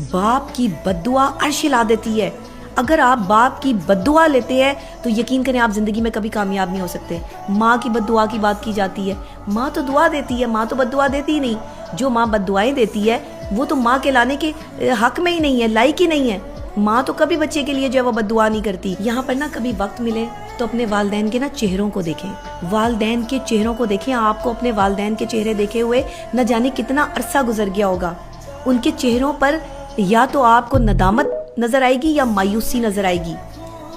باپ کی بددعا عرش ہلا دیتی ہے. اگر آپ باپ کی بددعا لیتے ہیں تو یقین کریں آپ زندگی میں کبھی کامیاب نہیں ہو سکتے. ماں کی بددعا کی بات کی جاتی ہے، ماں تو دعا دیتی ہے، ماں تو بددعا دیتی ہی نہیں. جو ماں بددعائیں دیتی ہے وہ تو ماں کے لانے کے حق میں ہی نہیں ہے، لائق ہی نہیں ہے. ماں تو کبھی بچے کے لیے جو ہے وہ بددعا نہیں کرتی. یہاں پر نا کبھی وقت ملے تو اپنے والدین کے نا چہروں کو دیکھیں، والدین کے چہروں کو دیکھیں. آپ کو اپنے والدین کے چہرے دیکھے ہوئے نہ جانے کتنا عرصہ گزر گیا ہوگا. ان کے چہروں پر یا تو آپ کو ندامت نظر آئے گی یا مایوسی نظر آئے گی،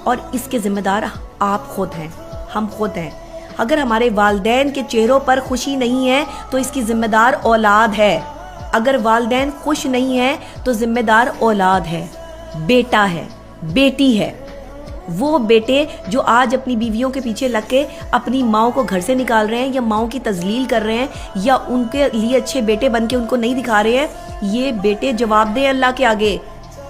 اور اس کے ذمہ دار آپ خود ہیں، ہم خود ہیں. اگر ہمارے والدین کے چہروں پر خوشی نہیں ہے تو اس کی ذمہ دار اولاد ہے. اگر والدین خوش نہیں ہیں تو ذمہ دار اولاد ہے، بیٹا ہے، بیٹی ہے. وہ بیٹے جو آج اپنی بیویوں کے پیچھے لگ کے اپنی ماؤں کو گھر سے نکال رہے ہیں یا ماؤں کی تذلیل کر رہے ہیں یا ان کے لیے اچھے بیٹے بن کے ان کو نہیں دکھا رہے ہیں، یہ بیٹے جواب دیں اللہ کے آگے.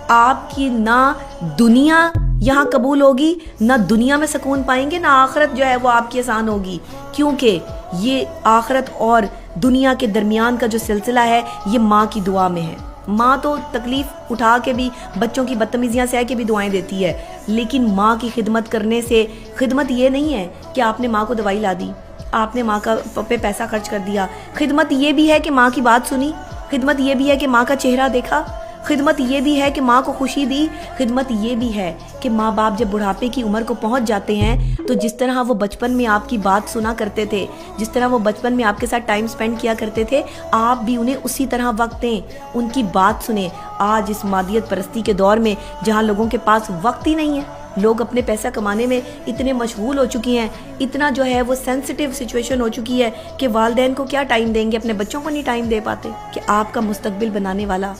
آپ کی نہ دنیا یہاں قبول ہوگی، نہ دنیا میں سکون پائیں گے، نہ آخرت جو ہے وہ آپ کی آسان ہوگی. کیونکہ یہ آخرت اور دنیا کے درمیان کا جو سلسلہ ہے یہ ماں کی دعا میں ہے. ماں تو تکلیف اٹھا کے بھی بچوں کی بدتمیزیاں سہ کے بھی دعائیں دیتی ہے، لیکن ماں کی خدمت کرنے سے خدمت یہ نہیں ہے کہ آپ نے ماں کو دوائی لا دی، آپ نے ماں کا پہ پیسہ خرچ کر دیا. خدمت یہ بھی ہے کہ ماں کی بات سنی، خدمت یہ بھی ہے کہ ماں کا چہرہ دیکھا، خدمت یہ بھی ہے کہ ماں کو خوشی دی. خدمت یہ بھی ہے کہ ماں باپ جب بڑھاپے کی عمر کو پہنچ جاتے ہیں تو جس طرح وہ بچپن میں آپ کی بات سنا کرتے تھے، جس طرح وہ بچپن میں آپ کے ساتھ ٹائم سپینڈ کیا کرتے تھے، آپ بھی انہیں اسی طرح وقت دیں، ان کی بات سنیں. آج اس مادیت پرستی کے دور میں جہاں لوگوں کے پاس وقت ہی نہیں ہے، لوگ اپنے پیسہ کمانے میں اتنے مشغول ہو چکی ہیں، اتنا جو ہے وہ سینسٹیو سچویشن ہو چکی ہے کہ والدین کو کیا ٹائم دیں گے، اپنے بچوں کو نہیں ٹائم دے پاتے. کہ آپ کا مستقبل بنانے والا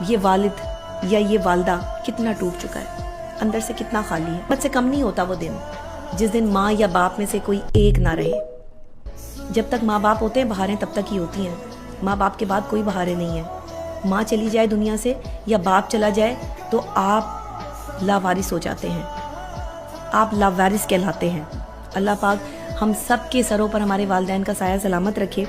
یہ والد یا یہ والدہ کتنا ٹوٹ چکا ہے، اندر سے کتنا خالی ہے. مجھ سے کم نہیں ہوتا وہ دن جس دن ماں یا باپ میں سے کوئی ایک نہ رہے. جب تک ماں باپ ہوتے ہیں بہاریں تب تک ہی ہوتی ہیں، ماں باپ کے بعد کوئی بہاریں نہیں ہیں. ماں چلی جائے دنیا سے یا باپ چلا جائے تو آپ لاوارث ہو جاتے ہیں، آپ لاوارث کہلاتے ہیں. اللہ پاک ہم سب کے سروں پر ہمارے والدین کا سایہ سلامت رکھے.